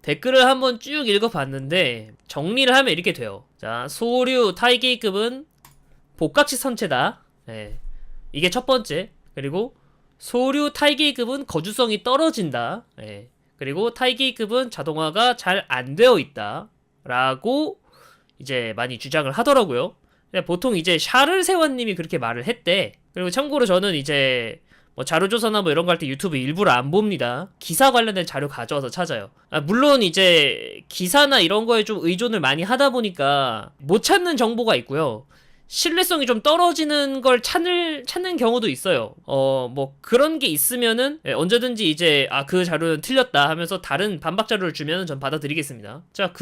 댓글을 한번 쭉 읽어봤는데 정리를 하면 이렇게 돼요. 자, 소류 타이게이급은 복각식 선체다. 예. 이게 첫 번째. 그리고 소류 타이게이급은 거주성이 떨어진다. 예. 그리고 타이게이급은 자동화가 잘 안 되어 있다. 라고 이제 많이 주장을 하더라고요. 보통 이제 샤를세원님이 그렇게 말을 했대. 그리고 참고로 저는 이제 뭐 자료조사나 뭐 이런 거 할 때 유튜브 일부러 안 봅니다. 기사 관련된 자료 가져와서 찾아요. 물론 이제 기사나 이런 거에 좀 의존을 많이 하다 보니까 못 찾는 정보가 있고요. 신뢰성이 좀 떨어지는 걸 찾는 경우도 있어요. 뭐 그런 게 있으면은 언제든지 이제 그 자료는 틀렸다 하면서 다른 반박 자료를 주면은 전 받아들이겠습니다. 자,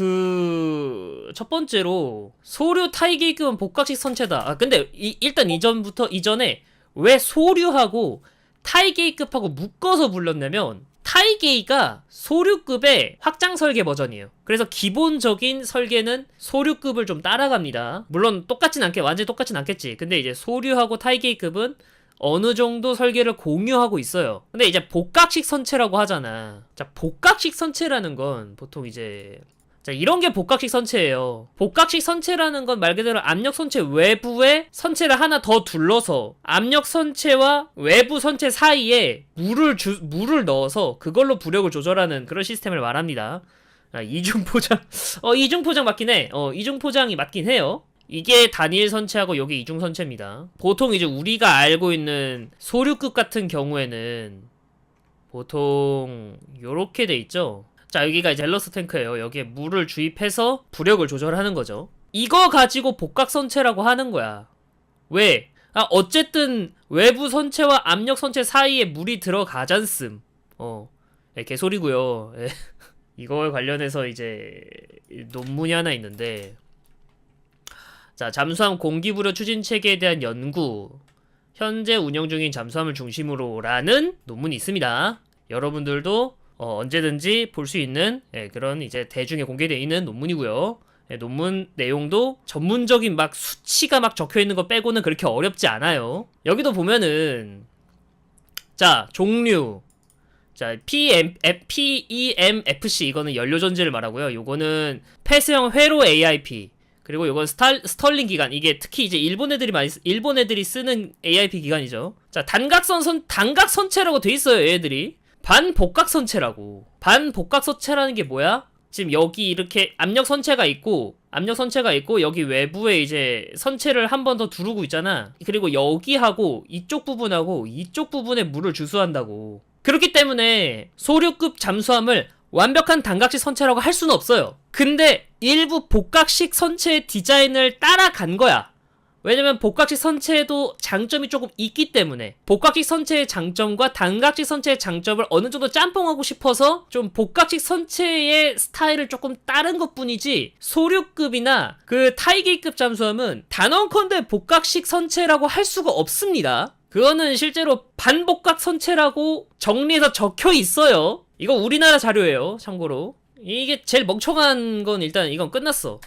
첫 번째로 소류 타이게이급은 복각식 선체다. 근데 일단 이전에 왜 소류하고 타이게이급하고 묶어서 불렀냐면 타이게이가 소류급의 확장 설계 버전이에요. 그래서 기본적인 설계는 소류급을 좀 따라갑니다. 물론 완전히 똑같진 않겠지. 근데 이제 소류하고 타이게이급은 어느 정도 설계를 공유하고 있어요. 근데 이제 복각식 선체라고 하잖아. 자, 복각식 선체라는 건 보통 이제 자, 이런 게 복각식 선체예요. 복각식 선체라는 건 말 그대로 압력 선체 외부에 선체를 하나 더 둘러서 압력 선체와 외부 선체 사이에 물을 넣어서 그걸로 부력을 조절하는 그런 시스템을 말합니다. 이중포장. 이중포장 맞긴 해. 이중포장이 맞긴 해요. 이게 단일 선체하고 여기 이중 선체입니다. 보통 이제 우리가 알고 있는 소류급 같은 경우에는 보통 요렇게 돼 있죠. 자, 여기가 이제 밸런스 탱크예요. 여기에 물을 주입해서 부력을 조절하는 거죠. 이거 가지고 복각 선체라고 하는 거야. 왜? 어쨌든 외부 선체와 압력 선체 사이에 물이 들어가잖음. 개소리고요. 이거에 관련해서 이제 논문이 하나 있는데, 자, 잠수함 공기부려 추진 체계에 대한 연구, 현재 운영 중인 잠수함을 중심으로라는 논문이 있습니다. 여러분들도 언제든지 볼 수 있는 그런 이제 대중에 공개되어 있는 논문이고요. 논문 내용도 전문적인 막 수치가 막 적혀 있는 거 빼고는 그렇게 어렵지 않아요. 여기도 보면은 자, 종류. 자, PEMFC 이거는 연료 전지를 말하고요. 요거는 폐쇄형 회로 AIP. 그리고 요건 스털링 기관. 이게 특히 이제 일본 애들이 쓰는 AIP 기관이죠. 자, 단각 선체라고 돼 있어요, 얘들이. 반복각 선체라고. 반복각 선체라는 게 뭐야? 지금 여기 이렇게 압력 선체가 있고 여기 외부에 이제 선체를 한 번 더 두르고 있잖아. 그리고 여기하고 이쪽 부분에 물을 주수한다고. 그렇기 때문에 소류급 잠수함을 완벽한 단각식 선체라고 할 수는 없어요. 근데 일부 복각식 선체의 디자인을 따라간 거야. 왜냐면 복각식 선체에도 장점이 조금 있기 때문에 복각식 선체의 장점과 단각식 선체의 장점을 어느 정도 짬뽕하고 싶어서 좀 복각식 선체의 스타일을 조금 따른 것 뿐이지, 소류급이나 그 타이게이급 잠수함은 단언컨대 복각식 선체라고 할 수가 없습니다. 그거는 실제로 반복각 선체라고 정리해서 적혀 있어요. 이거 우리나라 자료예요, 참고로. 이게 제일 멍청한 건 일단 이건 끝났어.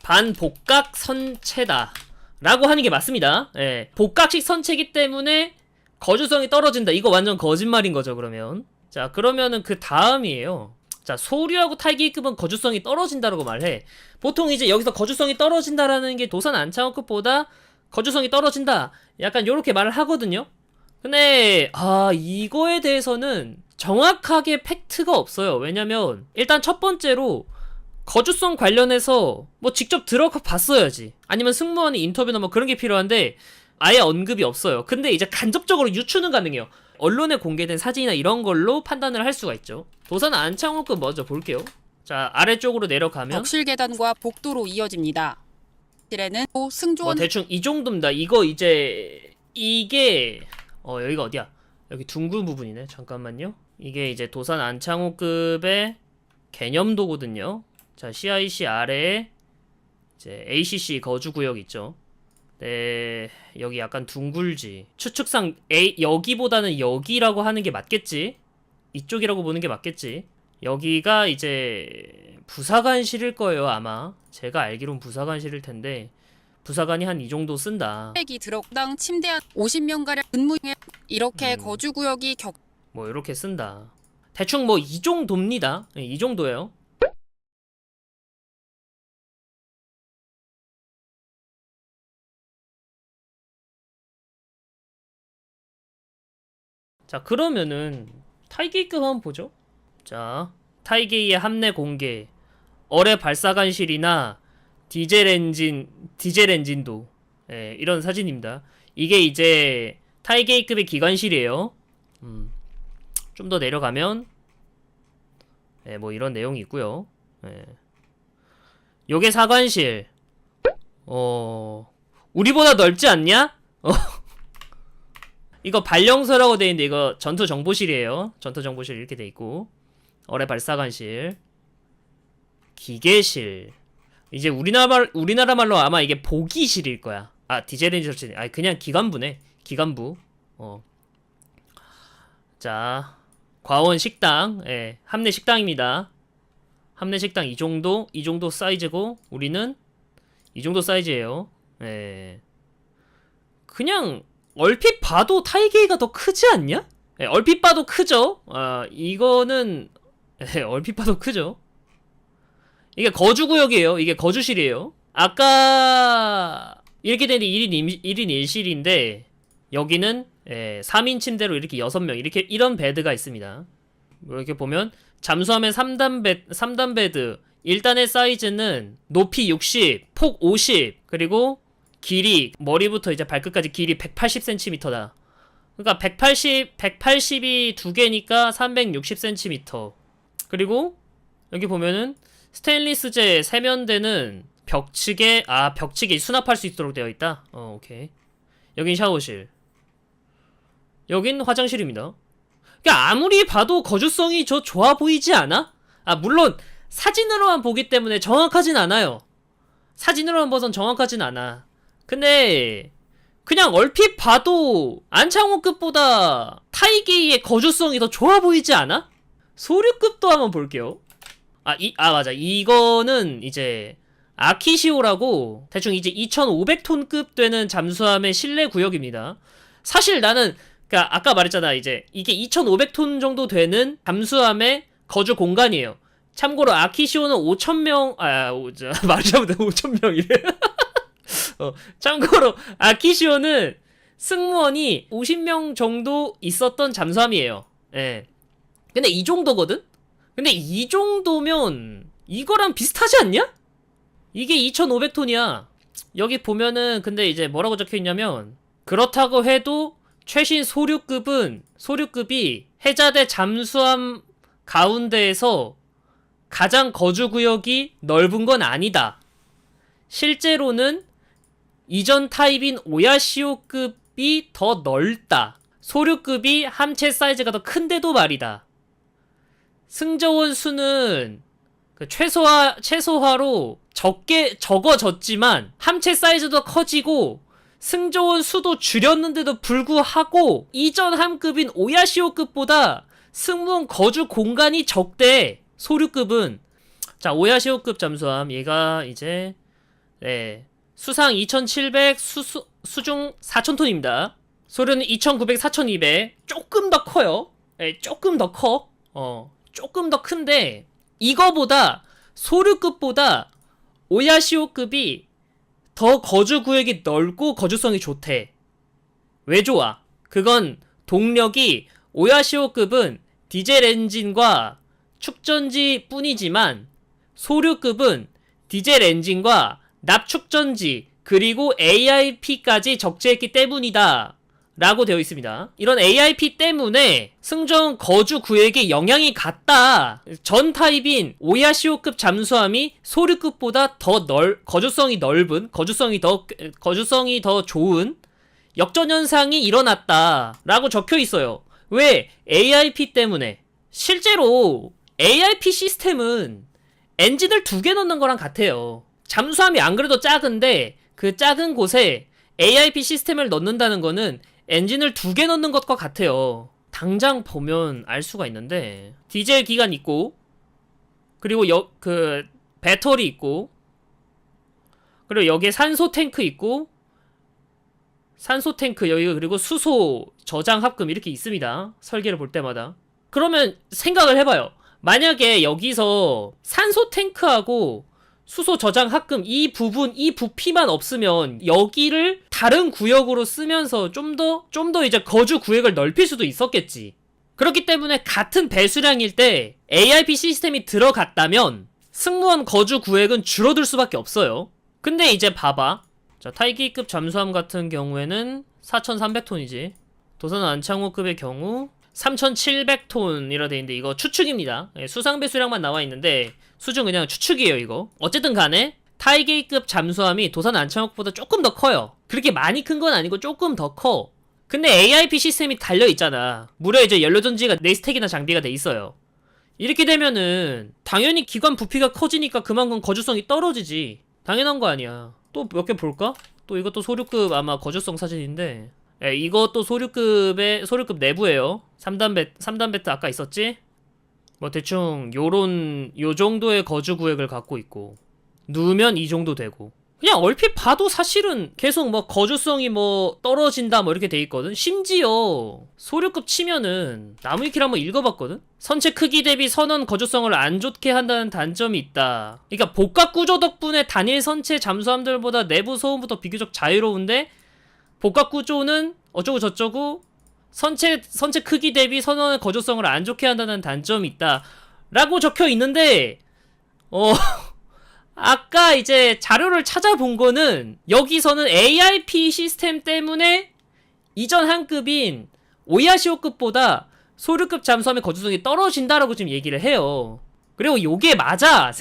반복각 선체다 라고 하는 게 맞습니다. 복각식 선체이기 때문에 거주성이 떨어진다. 이거 완전 거짓말인 거죠, 그러면. 자, 그러면은 그 다음이에요. 자, 소류하고 타이게이급은 거주성이 떨어진다라고 말해. 보통 이제 여기서 거주성이 떨어진다라는 게 도산 안창호급보다 거주성이 떨어진다, 약간 요렇게 말을 하거든요. 근데 이거에 대해서는 정확하게 팩트가 없어요. 왜냐면 일단 첫 번째로 거주성 관련해서 뭐 직접 들어가 봤어야지. 아니면 승무원이 인터뷰나 뭐 그런 게 필요한데 아예 언급이 없어요. 근데 이제 간접적으로 유추는 가능해요. 언론에 공개된 사진이나 이런 걸로 판단을 할 수가 있죠. 도산 안창호급 먼저 볼게요. 자, 아래쪽으로 내려가면 벽실 계단과 복도로 이어집니다. 실에는 승조원 대충 이 정도입니다. 이거 이제 이게 여기가 어디야? 여기 둥근 부분이네. 잠깐만요. 이게 이제 도산 안창호급의 개념도거든요. 자, CIC 아래에 이제 ACC 거주구역 있죠. 네, 여기 약간 둥글지. 추측상 여기보다는 여기라고 하는 게 맞겠지? 이쪽이라고 보는 게 맞겠지? 여기가 이제 부사관실일 거예요, 아마. 제가 알기론 부사관실일 텐데 부사관이 한 이 정도 쓴다. 이 들어당 침대 한 50명가량 근무에 이렇게 거주구역이 뭐 이렇게 쓴다. 대충 뭐 이 정도입니다. 예, 이 정도예요. 자, 그러면은 타이게이급 한번 보죠. 자, 타이게이의 함내 공개, 어뢰 발사관실이나 디젤 엔진도, 예, 이런 사진입니다. 이게 이제 타이게이급의 기관실이에요. 좀 더 내려가면, 예, 뭐 이런 내용이 있고요. 예. 요게 사관실. 우리보다 넓지 않냐? 이거 발령소라고 돼 있는데 이거 전투 정보실이에요. 전투 정보실 이렇게 돼 있고, 어뢰 발사관실, 기계실. 이제 우리나라 말로 아마 이게 보기실일 거야. 아, 디젤 엔진 설치. 아, 그냥 기관부네. 기관부. 자, 과원 식당. 예, 함내 식당입니다. 함내 식당 이 정도 사이즈고, 우리는 이 정도 사이즈예요. 예. 그냥 얼핏 봐도 타이게이가 더 크지 않냐? 예, 얼핏 봐도 크죠? 아, 이거는 예, 얼핏 봐도 크죠? 이게 거주구역이에요. 이게 거주실이에요. 아까 이렇게 되는데 1인 1실인데 여기는 3인 침대로 이렇게 6명 이런 베드가 있습니다. 뭐 이렇게 보면 잠수함의 3단 베드 1단의 사이즈는 높이 60, 폭 50, 그리고 길이 머리부터 이제 발끝까지 길이 180cm다. 그러니까 180이 두 개니까 360cm. 그리고 여기 보면은 스테인리스제 세면대는 벽측에 수납할 수 있도록 되어 있다. 오케이. 여긴 샤워실. 여긴 화장실입니다. 그러니까 아무리 봐도 거주성이 좋아 보이지 않아? 아, 물론 사진으로만 보기 때문에 정확하진 않아요. 사진으로만 봐선 정확하진 않아. 근데 그냥 얼핏 봐도 안창호급보다 타이게이의 거주성이 더 좋아 보이지 않아? 소류급도 한번 볼게요. 맞아. 이거는 이제 아키시오라고 대충 이제 2500톤급 되는 잠수함의 실내 구역입니다. 사실 나는 그러니까 아까 말했잖아. 이제 이게 2500톤 정도 되는 잠수함의 거주 공간이에요. 참고로 아키시오는 5000명 말이 잘못해 5000명이래. 참고로 아키시오는 승무원이 50명 정도 있었던 잠수함이에요. 예. 근데 이 정도거든? 근데 이 정도면 이거랑 비슷하지 않냐? 이게 2500톤이야. 여기 보면은 근데 이제 뭐라고 적혀있냐면 그렇다고 해도 최신 소류급이 해자대 잠수함 가운데에서 가장 거주구역이 넓은 건 아니다. 실제로는 이전 타입인 오야시오급이 더 넓다. 소류급이 함체 사이즈가 더 큰데도 말이다. 승조원 수는 그 최소화로 적어졌지만 함체 사이즈도 커지고 승조원 수도 줄였는데도 불구하고 이전 함급인 오야시오급보다 승무원 거주 공간이 적대. 소류급은 자, 오야시오급 잠수함 얘가 이제 수상 2700, 수중 4000톤입니다. 소류는 2900, 4200. 조금 더 커요. 조금 더 커. 조금 더 큰데 이거보다 소류급보다 오야시오급이 더 거주구역이 넓고 거주성이 좋대. 왜 좋아? 그건 동력이 오야시오급은 디젤 엔진과 축전지 뿐이지만 소류급은 디젤 엔진과 납축전지 그리고 AIP까지 적재했기 때문이다 라고 되어 있습니다. 이런 AIP 때문에 승조원 거주 구역에 영향이 갔다. 전 타입인 오야시오급 잠수함이 소류급보다 더 거주성이 넓은 거주성이 더 좋은 역전현상이 일어났다 라고 적혀 있어요. 왜? AIP 때문에. 실제로 AIP 시스템은 엔진을 2개 넣는 거랑 같아요. 잠수함이 안 그래도 작은데 그 작은 곳에 AIP 시스템을 넣는다는 거는 엔진을 2개 넣는 것과 같아요. 당장 보면 알 수가 있는데 디젤 기관 있고 그리고 그 배터리 있고 그리고 여기에 산소 탱크 있고 산소 탱크 여기 그리고 수소 저장 합금 이렇게 있습니다. 설계를 볼 때마다. 그러면 생각을 해봐요. 만약에 여기서 산소 탱크하고 수소 저장 합금 이 부분 이 부피만 없으면 여기를 다른 구역으로 쓰면서 좀 더 이제 거주 구역을 넓힐 수도 있었겠지. 그렇기 때문에 같은 배수량일 때 AIP 시스템이 들어갔다면 승무원 거주 구역은 줄어들 수밖에 없어요. 근데 이제 봐봐. 자, 타이기급 잠수함 같은 경우에는 4,300톤이지. 도산 안창호급의 경우 3,700톤이라 돼 있는데 이거 추측입니다. 예, 수상 배수량만 나와 있는데 수준 그냥 추측이에요, 이거. 어쨌든 간에 타이게이급 잠수함이 도산 안창호급보다 조금 더 커요. 그렇게 많이 큰 건 아니고 조금 더 커. 근데 AIP 시스템이 달려 있잖아. 무려 이제 연료전지가 4스택이나 장비가 돼 있어요. 이렇게 되면은 당연히 기관 부피가 커지니까 그만큼 거주성이 떨어지지. 당연한 거 아니야. 또 몇 개 볼까? 또 이것도 소류급 아마 거주성 사진인데, 예, 이것도 소류급 내부예요. 3단 배트 아까 있었지? 뭐 대충 요 정도의 거주 구역을 갖고 있고, 누우면 이 정도 되고. 그냥 얼핏 봐도 사실은 계속 뭐 거주성이 뭐 떨어진다 뭐 이렇게 돼 있거든. 심지어 소류급 치면은 나무위키를 한번 읽어봤거든. 선체 크기 대비 선원 거주성을 안 좋게 한다는 단점이 있다. 그러니까 복합 구조 덕분에 단일 선체 잠수함들보다 내부 소음부터 비교적 자유로운데 복합 구조는 어쩌고 저쩌고 선체 크기 대비 선원의 거주성을 안 좋게 한다는 단점이 있다. 라고 적혀 있는데 아까 이제 자료를 찾아본 거는 여기서는 AIP 시스템 때문에 이전 한 급인 오야시오급보다 소류급 잠수함의 거주성이 떨어진다라고 지금 얘기를 해요. 그리고 요게 맞아.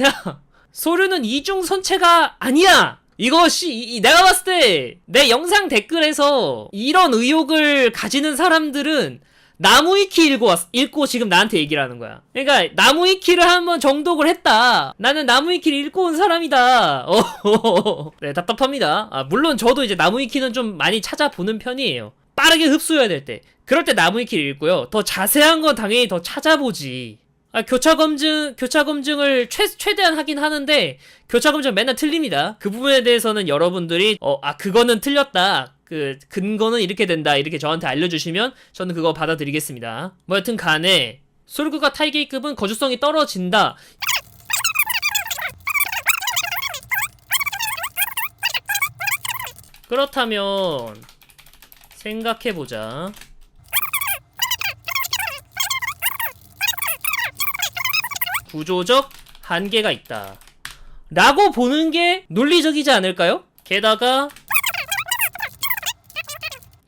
소류는 이중 선체가 아니야. 이거 내가 봤을 때 내 영상 댓글에서 이런 의혹을 가지는 사람들은 나무위키 읽고 지금 나한테 얘기를 하는 거야. 그러니까 나무위키를 한번 정독을 했다. 나는 나무위키를 읽고 온 사람이다. 네, 답답합니다. 물론 저도 이제 나무위키는 좀 많이 찾아보는 편이에요. 빠르게 흡수해야 될 때. 그럴 때 나무위키를 읽고요. 더 자세한 건 당연히 더 찾아보지. 교차 검증을 최대한 하긴 하는데 교차 검증 맨날 틀립니다. 그 부분에 대해서는 여러분들이 그거는 틀렸다. 그 근거는 이렇게 된다 이렇게 저한테 알려주시면 저는 그거 받아들이겠습니다. 뭐 여튼 간에 소류급과 타이게이급은 거주성이 떨어진다. 그렇다면 생각해보자. 구조적 한계가 있다 라고 보는 게 논리적이지 않을까요? 게다가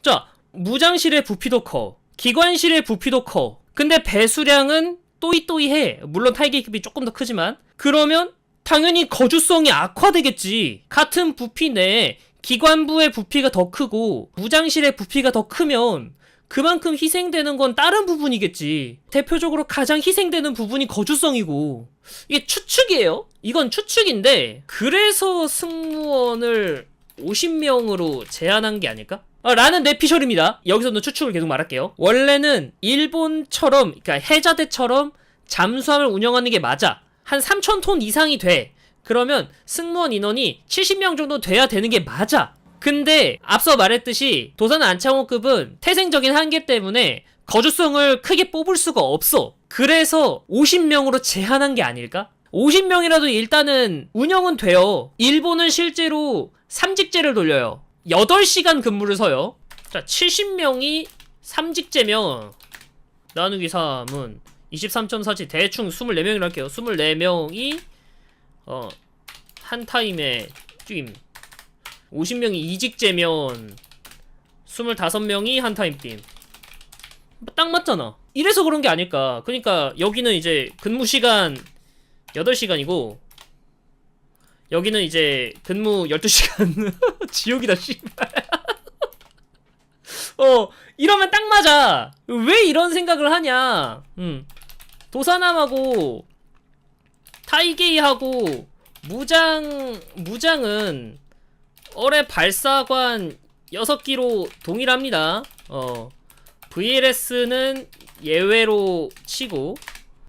자, 무장실의 부피도 커. 기관실의 부피도 커. 근데 배수량은 또이또이해. 물론 타이게이급이 조금 더 크지만. 그러면 당연히 거주성이 악화되겠지. 같은 부피 내에 기관부의 부피가 더 크고 무장실의 부피가 더 크면 그만큼 희생되는 건 다른 부분이겠지. 대표적으로 가장 희생되는 부분이 거주성이고. 이게 추측이에요. 이건 추측인데 그래서 승무원을 50명으로 제한한 게 아닐까? 라는 내피셜입니다. 여기서는 추측을 계속 말할게요. 원래는 일본처럼, 그러니까 해자대처럼 잠수함을 운영하는 게 맞아. 한 3,000톤 이상이 돼. 그러면 승무원 인원이 70명 정도 돼야 되는 게 맞아. 근데 앞서 말했듯이 도산 안창호급은 태생적인 한계 때문에 거주성을 크게 뽑을 수가 없어. 그래서 50명으로 제한한 게 아닐까? 50명이라도 일단은 운영은 돼요. 일본은 실제로 삼직제를 돌려요. 8시간 근무를 서요. 자, 70명이 삼직제면 나누기 3은 23.4지 대충 24명이라 할게요. 24명이 한 타임에 뛰임. 50명이 이직제면 25명이 한 타임 뛰임. 딱 맞잖아. 이래서 그런 게 아닐까. 그러니까 여기는 이제 근무 시간 8시간이고 여기는 이제 근무 12시간. 지옥이다, 씨발. 이러면 딱 맞아. 왜 이런 생각을 하냐. 도사남하고 타이게이하고 무장은 어뢰 발사관 6기로 동일합니다. VLS는 예외로 치고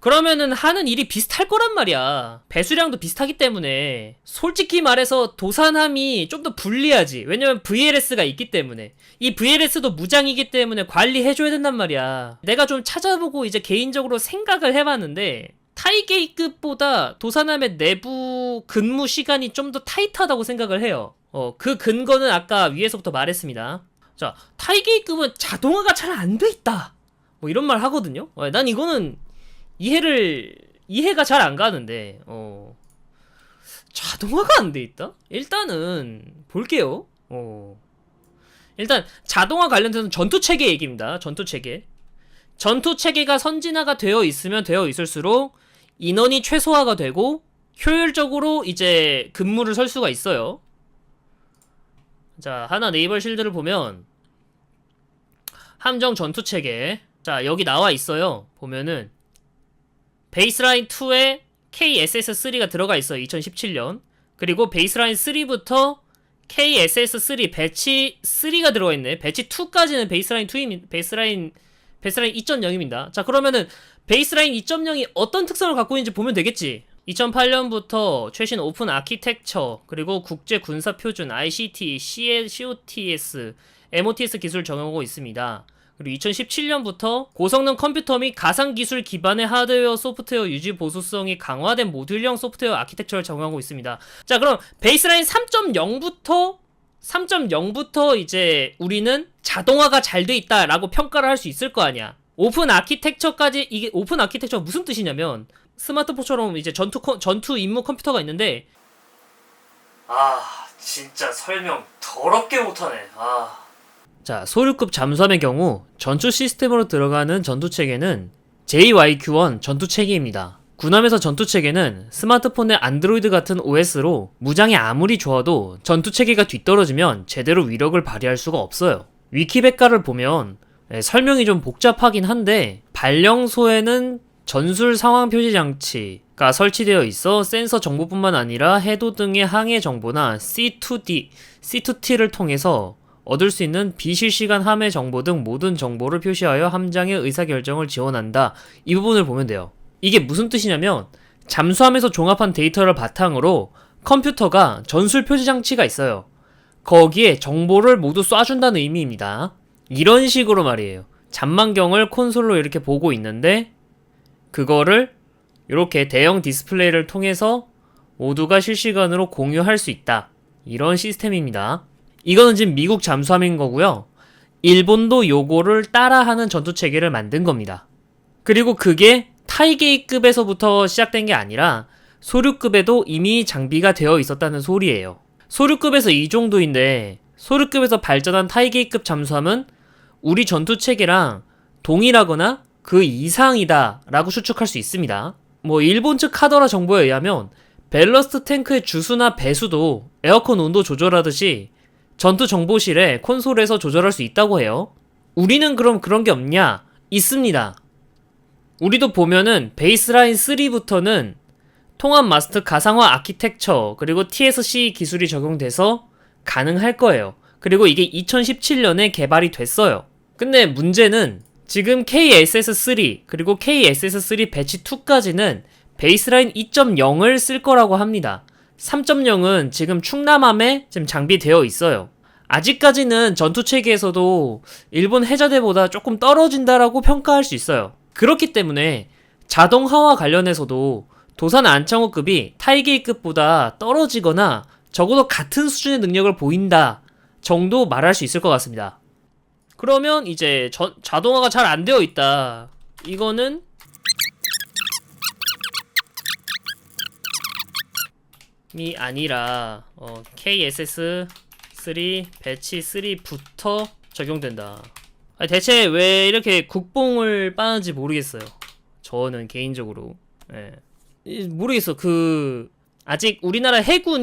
그러면은 하는 일이 비슷할 거란 말이야. 배수량도 비슷하기 때문에. 솔직히 말해서 도산함이 좀 더 불리하지. 왜냐면 VLS가 있기 때문에. 이 VLS도 무장이기 때문에 관리해줘야 된단 말이야. 내가 좀 찾아보고 이제 개인적으로 생각을 해봤는데 타이게이급보다 도산함의 내부 근무 시간이 좀 더 타이트하다고 생각을 해요. 그 근거는 아까 위에서부터 말했습니다. 자, 타이게이급은 자동화가 잘 안 돼 있다. 뭐 이런 말 하거든요. 난 이거는 이해가 잘 안 가는데, 자동화가 안 돼 있다? 일단은, 볼게요. 일단, 자동화 관련돼서는 전투체계 얘기입니다. 전투체계. 전투체계가 선진화가 되어 있으면 되어 있을수록 인원이 최소화가 되고, 효율적으로 이제 근무를 설 수가 있어요. 자, 하나 네이버 실드를 보면, 함정 전투체계. 자, 여기 나와 있어요. 보면은, 베이스라인 2에 KSS3가 들어가 있어요. 2017년. 그리고 베이스라인 3부터 KSS3 배치 3가 들어가 있네. 배치 2까지는 베이스라인 2입니다. 베이스라인 2.0입니다. 자, 그러면은 베이스라인 2.0이 어떤 특성을 갖고 있는지 보면 되겠지. 2008년부터 최신 오픈 아키텍처, 그리고 국제 군사 표준 ICT, COTS, MOTS 기술을 적용하고 있습니다. 그리고 2017년부터 고성능 컴퓨터 및 가상기술 기반의 하드웨어 소프트웨어 유지 보수성이 강화된 모듈형 소프트웨어 아키텍처를 적용하고 있습니다. 자, 그럼 베이스라인 3.0부터 이제 우리는 자동화가 잘 돼 있다라고 평가를 할 수 있을 거 아니야. 오픈 아키텍처까지, 이게 오픈 아키텍처가 무슨 뜻이냐면 스마트폰처럼 이제 전투 임무 컴퓨터가 있는데, 진짜 설명 더럽게 못하네. 자, 소류급 잠수함의 경우 전투 시스템으로 들어가는 전투체계는 JYQ1 전투체계입니다. 군함에서 전투체계는 스마트폰의 안드로이드 같은 OS로 무장이 아무리 좋아도 전투체계가 뒤떨어지면 제대로 위력을 발휘할 수가 없어요. 위키백과를 보면 설명이 좀 복잡하긴 한데, 발령소에는 전술 상황 표시 장치가 설치되어 있어 센서 정보뿐만 아니라 해도 등의 항해 정보나 C2T를 통해서 얻을 수 있는 비실시간 함해 정보 등 모든 정보를 표시하여 함장의 의사결정을 지원한다. 이 부분을 보면 돼요. 이게 무슨 뜻이냐면, 잠수함에서 종합한 데이터를 바탕으로 컴퓨터가 전술 표시 장치가 있어요. 거기에 정보를 모두 쏴준다는 의미입니다. 이런 식으로 말이에요. 잠만경을 콘솔로 이렇게 보고 있는데, 그거를 이렇게 대형 디스플레이를 통해서 모두가 실시간으로 공유할 수 있다. 이런 시스템입니다. 이거는 지금 미국 잠수함인 거고요. 일본도 요거를 따라하는 전투체계를 만든 겁니다. 그리고 그게 타이게이급에서부터 시작된 게 아니라 소류급에도 이미 장비가 되어 있었다는 소리예요. 소류급에서 이 정도인데, 소류급에서 발전한 타이게이급 잠수함은 우리 전투체계랑 동일하거나 그 이상이다 라고 추측할 수 있습니다. 일본 측 카더라 정보에 의하면 밸러스트 탱크의 주수나 배수도 에어컨 온도 조절하듯이 전투 정보실에 콘솔에서 조절할 수 있다고 해요. 우리는 그럼 그런 게 없냐? 있습니다. 우리도 보면은 베이스라인 3부터는 통합 마스터 가상화 아키텍처 그리고 TSC 기술이 적용돼서 가능할 거예요. 그리고 이게 2017년에 개발이 됐어요. 근데 문제는 지금 KSS3 그리고 KSS3 배치 2까지는 베이스라인 2.0을 쓸 거라고 합니다. 3.0은 지금 충남함에 지금 장비되어 있어요. 아직까지는 전투체계에서도 일본 해저대보다 조금 떨어진다라고 평가할 수 있어요. 그렇기 때문에 자동화와 관련해서도 도산 안창호급이 타이게이급보다 떨어지거나 적어도 같은 수준의 능력을 보인다 정도 말할 수 있을 것 같습니다. 그러면 이제 자동화가 잘 안 되어 있다. 이거는 이 아니라 KSS3 배치 3부터 적용된다. 대체 왜 이렇게 국뽕을 빠는지 모르겠어요. 저는 개인적으로 모르겠어. 아직 우리나라 해군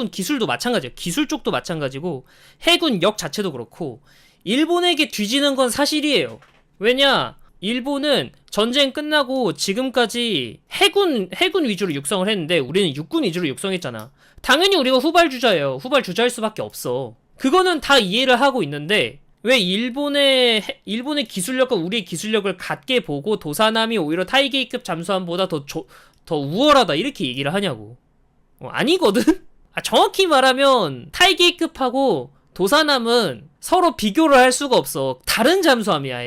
기술도 마찬가지예요. 기술 쪽도 마찬가지고 해군역 자체도 그렇고 일본에게 뒤지는 건 사실이에요. 왜냐? 일본은 전쟁 끝나고 지금까지 해군 위주로 육성을 했는데 우리는 육군 위주로 육성했잖아. 당연히 우리가 후발주자예요. 후발주자일 수밖에 없어. 그거는 다 이해를 하고 있는데 왜 일본의 기술력과 우리의 기술력을 같게 보고 도사남이 오히려 타이게이급 잠수함보다 더 우월하다 이렇게 얘기를 하냐고. 아니거든? 정확히 말하면 타이게이급하고 도사남은 서로 비교를 할 수가 없어. 다른 잠수함이야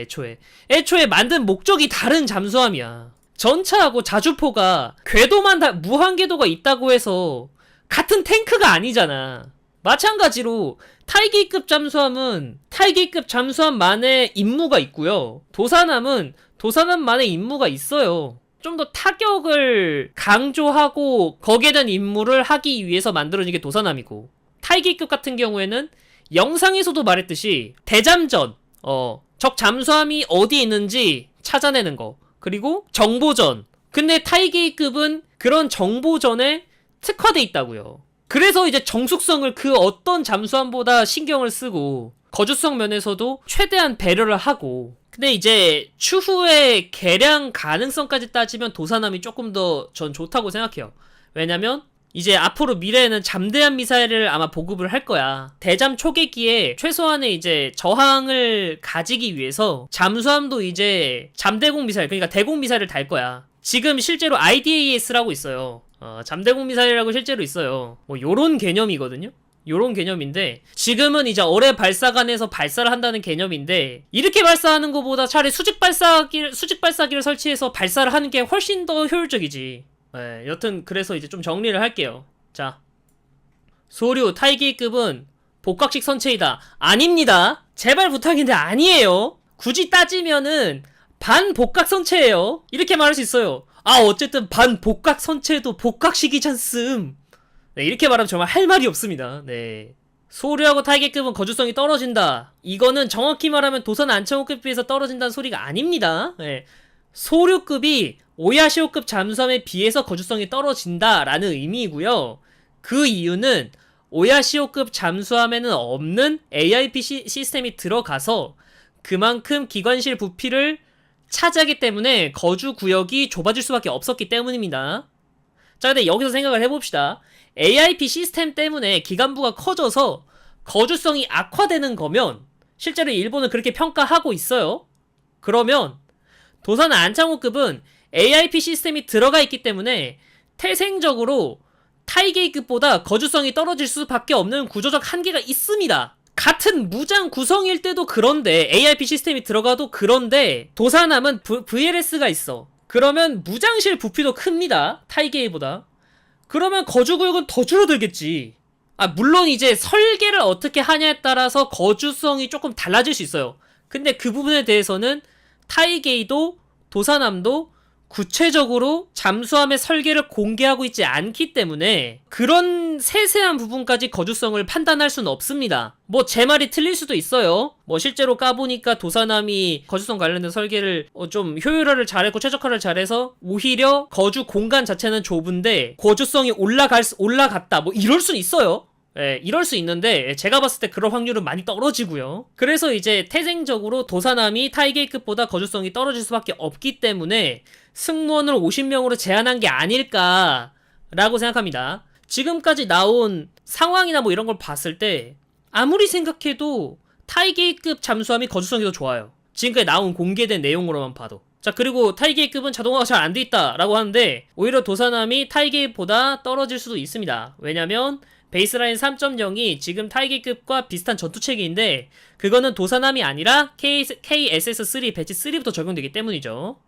애초에 만든 목적이 다른 잠수함이야. 전차하고 자주포가 궤도만 무한궤도가 있다고 해서 같은 탱크가 아니잖아. 마찬가지로 타이게이급 잠수함은 타이게이급 잠수함만의 임무가 있고요. 도사남은 도사남만의 임무가 있어요. 좀 더 타격을 강조하고 거기에 대한 임무를 하기 위해서 만들어진 게 도사남이고, 타이게이급 같은 경우에는 영상에서도 말했듯이 대잠전, 적 잠수함이 어디 있는지 찾아내는 거, 그리고 정보전. 근데 타이게이급은 그런 정보전에 특화돼 있다고요. 그래서 이제 정숙성을 그 어떤 잠수함보다 신경을 쓰고 거주성 면에서도 최대한 배려를 하고, 근데 이제 추후에 개량 가능성까지 따지면 도사남이 조금 더 전 좋다고 생각해요. 왜냐면 이제 앞으로 미래에는 잠대함 미사일을 아마 보급을 할 거야. 대잠 초계기에 최소한의 이제 저항을 가지기 위해서 잠수함도 이제 잠대공 미사일, 그러니까 대공 미사일을 달 거야. 지금 실제로 IDAS라고 있어요. 잠대공 미사일이라고 실제로 있어요. 뭐 요런 개념이거든요. 요런 개념인데, 지금은 이제 어뢰 발사관에서 발사를 한다는 개념인데, 이렇게 발사하는 것보다 차라리 수직 발사기를 설치해서 발사를 하는 게 훨씬 더 효율적이지. 여튼 그래서 이제 좀 정리를 할게요. 자, 소류 타이게이급은 복각식 선체이다. 아닙니다. 제발 부탁인데 아니에요. 굳이 따지면은 반복각 선체예요. 이렇게 말할 수 있어요. 어쨌든 반복각 선체도 복각식이잖음. 네, 이렇게 말하면 정말 할 말이 없습니다. 네. 소류하고 타이게이급은 거주성이 떨어진다. 이거는 정확히 말하면 도산 안창호급에 비해서 떨어진다는 소리가 아닙니다. 네. 소류급이 오야시오급 잠수함에 비해서 거주성이 떨어진다라는 의미이고요. 그 이유는 오야시오급 잠수함에는 없는 AIP 시스템이 들어가서 그만큼 기관실 부피를 차지하기 때문에 거주 구역이 좁아질 수밖에 없었기 때문입니다. 자, 근데 여기서 생각을 해봅시다. AIP 시스템 때문에 기관부가 커져서 거주성이 악화되는 거면, 실제로 일본은 그렇게 평가하고 있어요. 그러면 도산 안창호급은 AIP 시스템이 들어가 있기 때문에 태생적으로 타이게이급보다 거주성이 떨어질 수밖에 없는 구조적 한계가 있습니다. 같은 무장 구성일 때도 그런데, AIP 시스템이 들어가도 그런데, 도사남은 VLS가 있어. 그러면 무장실 부피도 큽니다. 타이게이보다. 그러면 거주구역은 더 줄어들겠지. 물론 이제 설계를 어떻게 하냐에 따라서 거주성이 조금 달라질 수 있어요. 근데 그 부분에 대해서는 타이게이도 도사남도 구체적으로 잠수함의 설계를 공개하고 있지 않기 때문에 그런 세세한 부분까지 거주성을 판단할 수는 없습니다. 뭐 제 말이 틀릴 수도 있어요. 뭐 실제로 까보니까 도사남이 거주성 관련된 설계를 좀 효율화를 잘했고 최적화를 잘해서 오히려 거주 공간 자체는 좁은데 거주성이 올라갔다, 뭐 이럴 수는 있어요. 이럴 수 있는데 제가 봤을 때 그럴 확률은 많이 떨어지고요. 그래서 이제 태생적으로 도사남이 타이게이급보다 거주성이 떨어질 수밖에 없기 때문에 승무원을 50명으로 제한한 게 아닐까라고 생각합니다. 지금까지 나온 상황이나 뭐 이런 걸 봤을 때 아무리 생각해도 타이게이급 잠수함이 거주성이 더 좋아요. 지금까지 나온 공개된 내용으로만 봐도. 자, 그리고 타이게이급은 자동화가 잘 안 돼 있다라고 하는데 오히려 도사남이 타이게이급보다 떨어질 수도 있습니다. 왜냐면 베이스라인 3.0이 지금 타이게이급과 비슷한 전투체계인데 그거는 도사남이 아니라 KSS3 배치 3부터 적용되기 때문이죠.